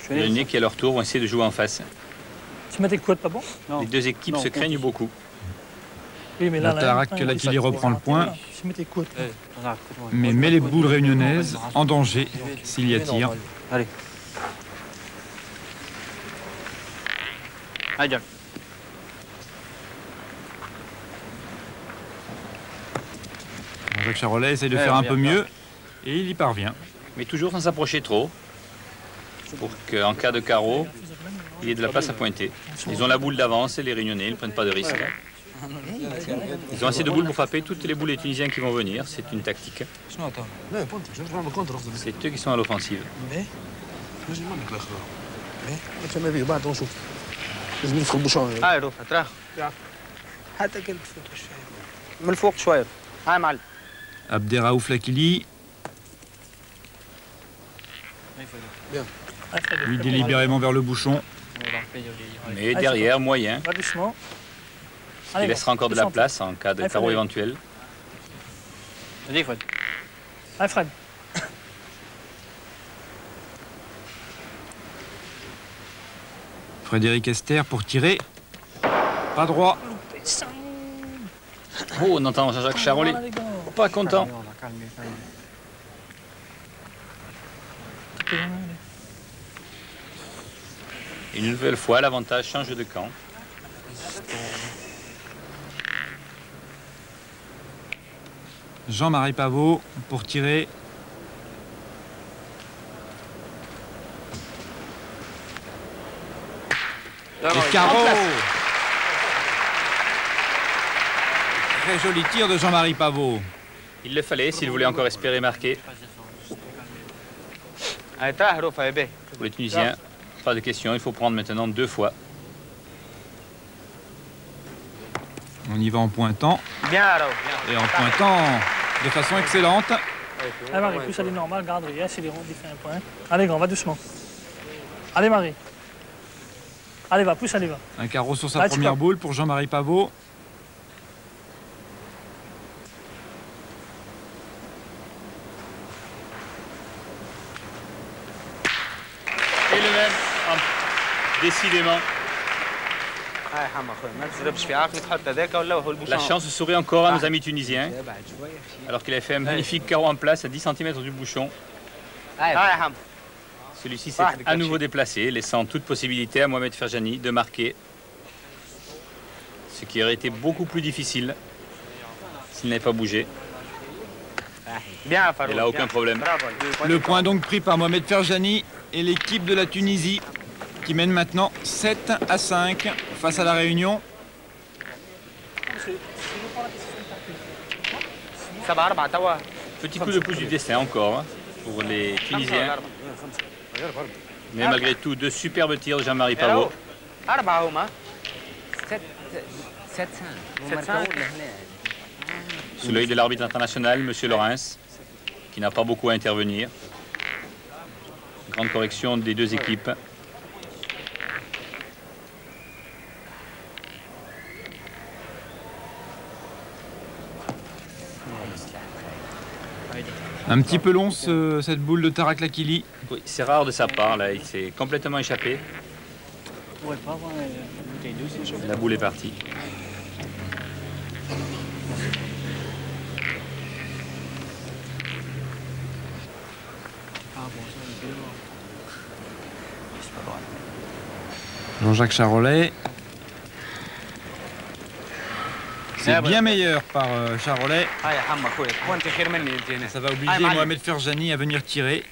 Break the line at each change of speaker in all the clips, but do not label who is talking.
Les réunionnais qui, à leur tour, vont essayer de jouer en face.
Tu mets tes coudes, pas bon?
Les deux équipes se craignent beaucoup.
Oui, mais là,
Tarak-Lakili reprend le point,
Tu mets tes coudes.
mais met les boules réunionnaises en danger s'il y a tir.
Allez. Allez,
Jean-Jacques Charolais essaye de faire un peu mieux et il y parvient.
Mais toujours sans s'approcher trop, pour qu'en cas de carreau, il y ait de la place à pointer. Ils ont la boule d'avance et les réunionnais, ils ne prennent pas de risque. Ils ont assez de boules pour frapper toutes les boules des Tunisiens qui vont venir, c'est une tactique. C'est eux qui sont à l'offensive.
هاي روح ترى حتى كنت من الفوق شويه هاي معلم
Abderraouf Lakili, lui délibérément vers le bouchon.
Mais derrière, moyen,
Va doucement.
il laissera encore de la place en cas de carreau éventuel.
Vas-y Fred.
Allez, Fred.
Frédéric Esther pour tirer. Pas droit.
Oh, on entend Jean-Jacques Charolais. Pas content. Une nouvelle fois, l'avantage change de camp.
Jean-Marie Pavot pour tirer. Et carreau. Très joli tir de Jean-Marie Pavot.
Il le fallait s'il voulait encore espérer marquer. Pour les Tunisiens, pas de question, il faut prendre maintenant 2 fois.
On y va en pointant. Et en pointant de façon excellente.
Allez, Marie, plus à l'île normale, garde rien, c'est les ronds, il fait un point. Allez, grand, va doucement. Allez, Marie. Allez, va, plus, allez, va.
Un carreau sur sa première boule pour Jean-Marie Pavot.
Et le même, décidément. La chance sourit encore à nos amis tunisiens, alors qu'il avait fait un magnifique carreau en place à 10 cm du bouchon. Celui-ci s'est à nouveau déplacé, laissant toute possibilité à Mohamed Ferjani de marquer, ce qui aurait été beaucoup plus difficile s'il n'avait pas bougé. Et là, aucun problème.
Le point donc pris par Mohamed Ferjani et l'équipe de la Tunisie qui mène maintenant 7-5 face à la Réunion.
Petit coup de pouce du destin encore hein, pour les Tunisiens. Mais malgré tout, 2 superbes tirs de Jean-Marie Pavot. Sous l'œil de l'arbitre international, M. Laurens, qui n'a pas beaucoup à intervenir. Grande correction des 2 équipes.
Un petit peu long cette boule de Tarak-Lakili.
Oui, c'est rare de sa part, là, il s'est complètement échappé. La boule est partie.
Jean-Jacques Charolais. C'est bien meilleur par Charolais. Ça va obliger Mohamed Ferjani à venir tirer.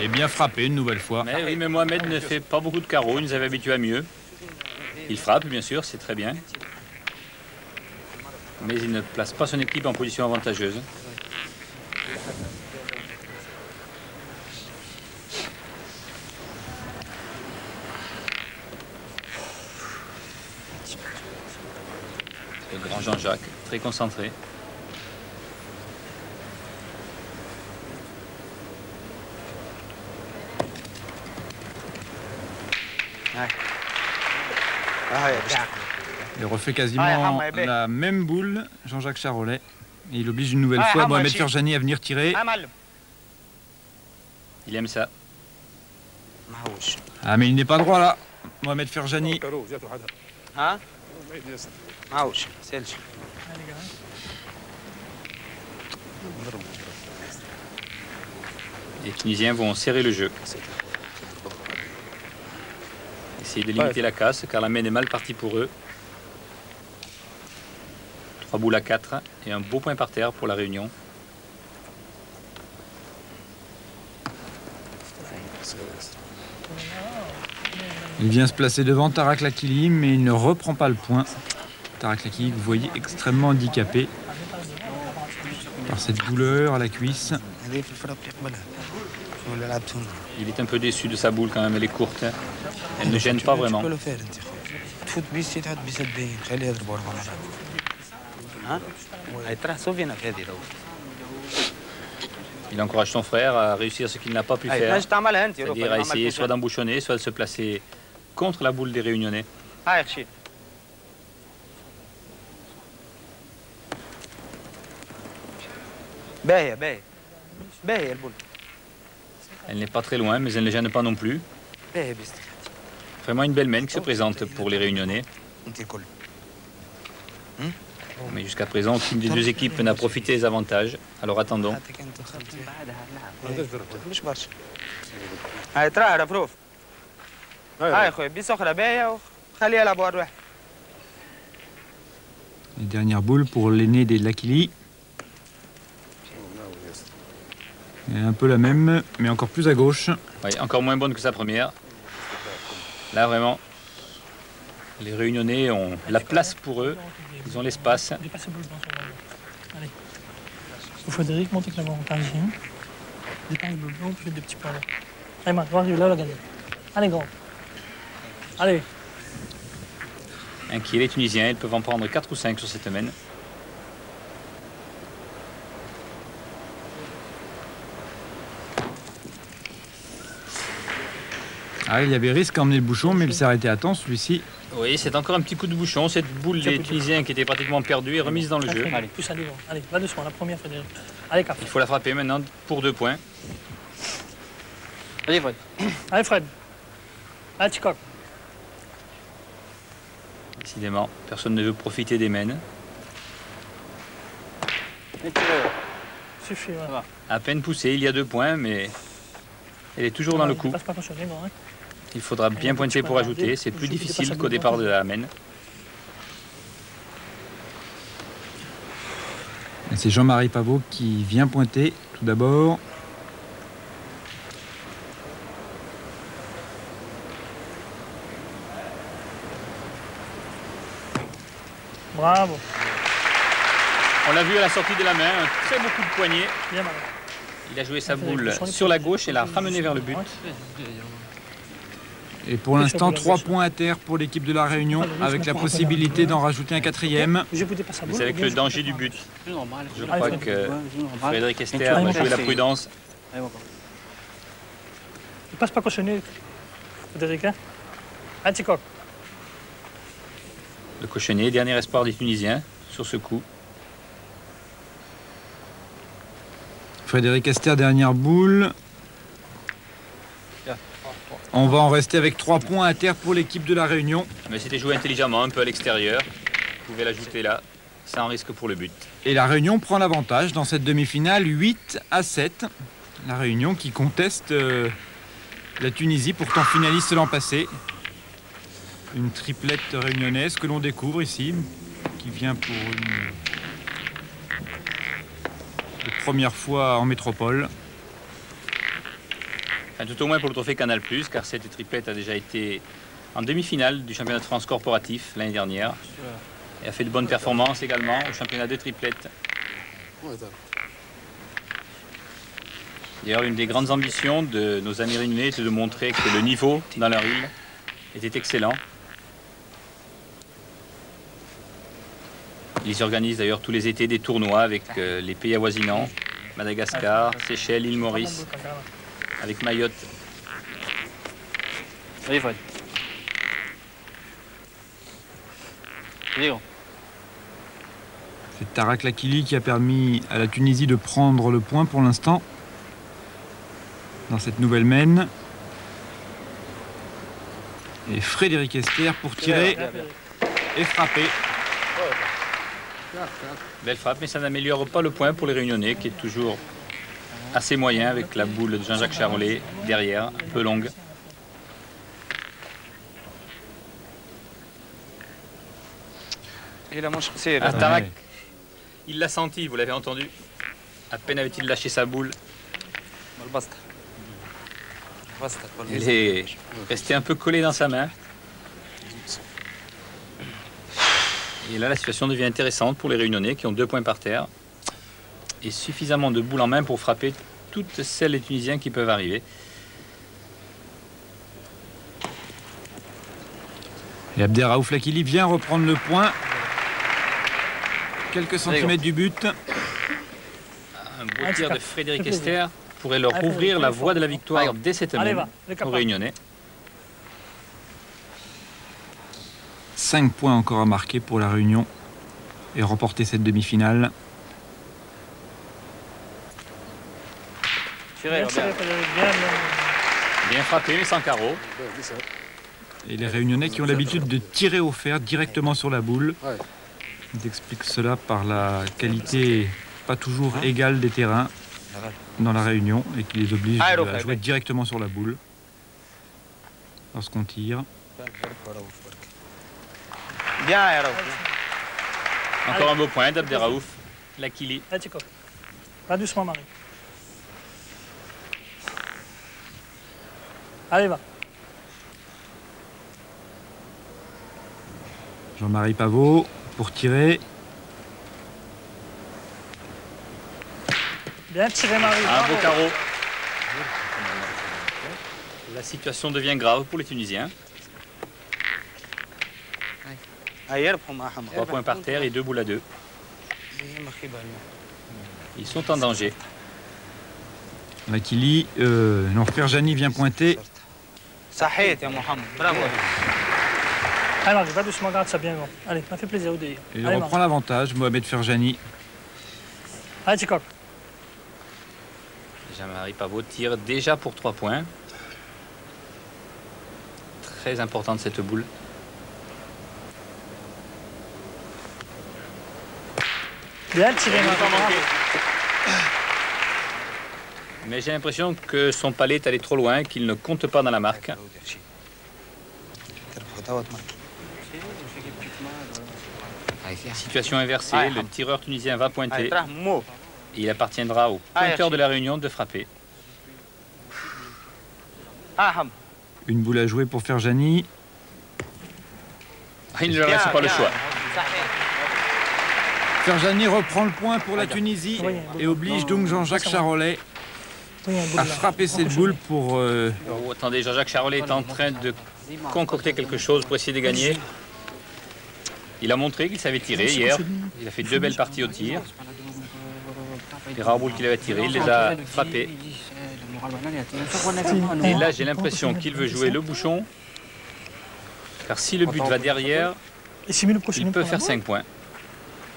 Et bien frappé une nouvelle fois.
Mais oui, mais Mohamed ne fait pas beaucoup de carreaux, il nous avait habitués à mieux. Il frappe, bien sûr, c'est très bien. Mais il ne place pas son équipe en position avantageuse. Le grand Jean-Jacques, très concentré.
Il refait quasiment la même boule, Jean-Jacques Charolais. Et il oblige une nouvelle fois Mohamed Ferjani à venir tirer.
Il aime ça.
Ah, mais il n'est pas droit là, Mohamed Ferjani.
Les Tunisiens vont serrer le jeu. Essayer de limiter la casse car la main est mal partie pour eux. 3 boules à 4 et un beau point par terre pour la Réunion.
Il vient se placer devant Tarak Lakili, mais il ne reprend pas le point. Tarak Lakili, vous voyez, extrêmement handicapé par cette douleur à la cuisse.
Il est un peu déçu de sa boule quand même, elle est courte. Elle ne gêne pas vraiment. Il encourage son frère à réussir ce qu'il n'a pas pu faire, c'est-à-dire à essayer soit d'embouchonner, soit de se placer contre la boule des Réunionnais. Elle n'est pas très loin, mais elle ne gêne pas non plus. Vraiment une belle main qui se présente pour les Réunionnais. Mais jusqu'à présent, aucune des deux équipes n'a profité des avantages. Alors attendons.
Les dernières boules pour l'aîné des Lakili. Et un peu la même, mais encore plus à gauche.
Oui, encore moins bonne que sa première. Là, vraiment, les Réunionnais ont la place pour eux. Ils ont l'espace.
Allez. Frédéric, montez que l'avantage. Dépasse le blanc, puis des petits points là. Allez, Marc, va arriver là, gagner. Allez, grand. Allez.
Inquiets les Tunisiens, ils peuvent en prendre 4 ou 5 sur cette main.
Ah, il y avait risque à emmener le bouchon, mais il s'est arrêté à temps, celui-ci.
Oui, c'est encore un petit coup de bouchon. Cette boule des Tunisiens qui était pratiquement perdue est remise dans le jeu.
Allez, plus allez, allez, va doucement, la première, Frédéric. Allez, Cap.
Il faut la frapper maintenant pour 2 points.
Allez, Fred.
Allez, Fred. Allez, Ticoc.
Décidément, personne ne veut profiter des mains.
Suffit, ouais.
À peine poussée, il y a 2 points, mais elle est toujours dans le coup. Il faudra bien pointer pour ajouter. C'est plus difficile qu'au départ de la main.
C'est Jean-Marie Pavot qui vient pointer tout d'abord.
Bravo.
On l'a vu à la sortie de la main, un très beau coup de poignet. Il a joué sa boule sur la gauche et l'a ramené vers le but.
Et pour l'instant, 3 points à terre pour l'équipe de la Réunion, avec la possibilité d'en rajouter un 4e.
C'est avec le danger du but. Je crois que Frédéric Esther va jouer la prudence.
Il passe pas cochonner, Frédéric. Anticoque.
Le cochonnier, dernier espoir des Tunisiens sur ce coup.
Frédéric Esther, dernière boule. On va en rester avec 3 points à terre pour l'équipe de la Réunion.
Mais c'était joué intelligemment, un peu à l'extérieur. Vous pouvez l'ajouter là, sans risque pour le but.
Et la Réunion prend l'avantage dans cette demi-finale, 8-7. La Réunion qui conteste la Tunisie, pourtant finaliste l'an passé. Une triplette réunionnaise que l'on découvre ici, qui vient pour une première fois en métropole.
Enfin, tout au moins pour le trophée Canal+, car cette triplette a déjà été en demi-finale du championnat de France corporatif l'année dernière. Et a fait de bonnes performances également au championnat de triplettes. D'ailleurs, une des grandes ambitions de nos amis réunionnais était de montrer que le niveau dans leur île était excellent. Ils organisent d'ailleurs tous les étés des tournois avec les pays avoisinants, Madagascar, Seychelles, île Maurice, avec Mayotte.
Oui, Fred.
C'est Tarak Lakili qui a permis à la Tunisie de prendre le point pour l'instant dans cette nouvelle mène. Et Frédéric Esther pour tirer et frapper.
Belle frappe, mais ça n'améliore pas le point pour les Réunionnais, qui est toujours assez moyen avec la boule de Jean-Jacques Charolais derrière, un peu longue. Ah, Tarak, il l'a senti, vous l'avez entendu. À peine avait-il lâché sa boule. Il est resté un peu collé dans sa main. Et là, la situation devient intéressante pour les Réunionnais qui ont 2 points par terre. Et suffisamment de boules en main pour frapper toutes celles des Tunisiens qui peuvent arriver.
Et Abderraouf Lakili vient reprendre le point. Quelques centimètres du but.
Un beau tir de Frédéric Esther pourrait leur ouvrir la voie de la victoire dès cette mène aux Réunionnais.
5 points encore à marquer pour la Réunion et remporter cette demi-finale.
Bien frappé, mais sans carreau.
Et les Réunionnais qui ont l'habitude de tirer au fer directement sur la boule. Ils expliquent cela par la qualité pas toujours égale des terrains dans la Réunion et qui les oblige à jouer directement sur la boule lorsqu'on tire.
Encore un beau point d'Abderraouf Lakili.
Pas doucement, Marie. Allez, va.
Jean-Marie Pavot pour tirer.
Bien tiré, Marie.
Un beau carreau. La situation devient grave pour les Tunisiens. 3 points par terre et 2 boules à 2. Ils sont en danger.
Lakili, non, Ferjani vient pointer.
Alors, je vais doucement, garde ça bien. Bon. Allez, ça fait plaisir.
Il reprend l'avantage, Mohamed Ferjani.
Allez, Tchikok.
Jean-Marie Pavot tire déjà pour 3 points. Très importante cette boule.
Bien tiré, Marie.
Mais j'ai l'impression que son palais est allé trop loin, qu'il ne compte pas dans la marque. Situation inversée, le tireur tunisien va pointer. Et il appartiendra au pointeur de la Réunion de frapper.
Une boule à jouer pour Ferjani.
Il ne leur laisse pas le choix.
Ferjani reprend le point pour la Tunisie et oblige donc Jean-Jacques Charolais à frapper cette boule pour...
Oh, attendez, Jean-Jacques Charolais est en train de concocter quelque chose pour essayer de gagner. Il a montré qu'il savait tirer hier. Il a fait 2 belles parties au tir. Les rares boules qu'il avait tirées, il les a frappées. Et là, j'ai l'impression qu'il veut jouer le bouchon. Car si le but va derrière, il peut faire 5 points.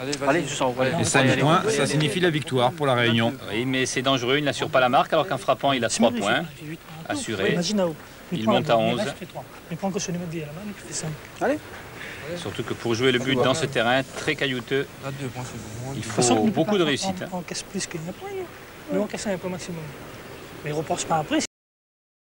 Et 5 points, ça signifie la victoire pour la Réunion.
Oui, mais c'est dangereux, il n'assure pas la marque, alors qu'en frappant, il a 3 points assurés. Il monte à 11. Surtout que pour jouer le but dans ce terrain très caillouteux, il faut beaucoup de réussite.
On casse plus qu'il n'y a pas, mais on casse un peu maximum. Mais on repasse pas après.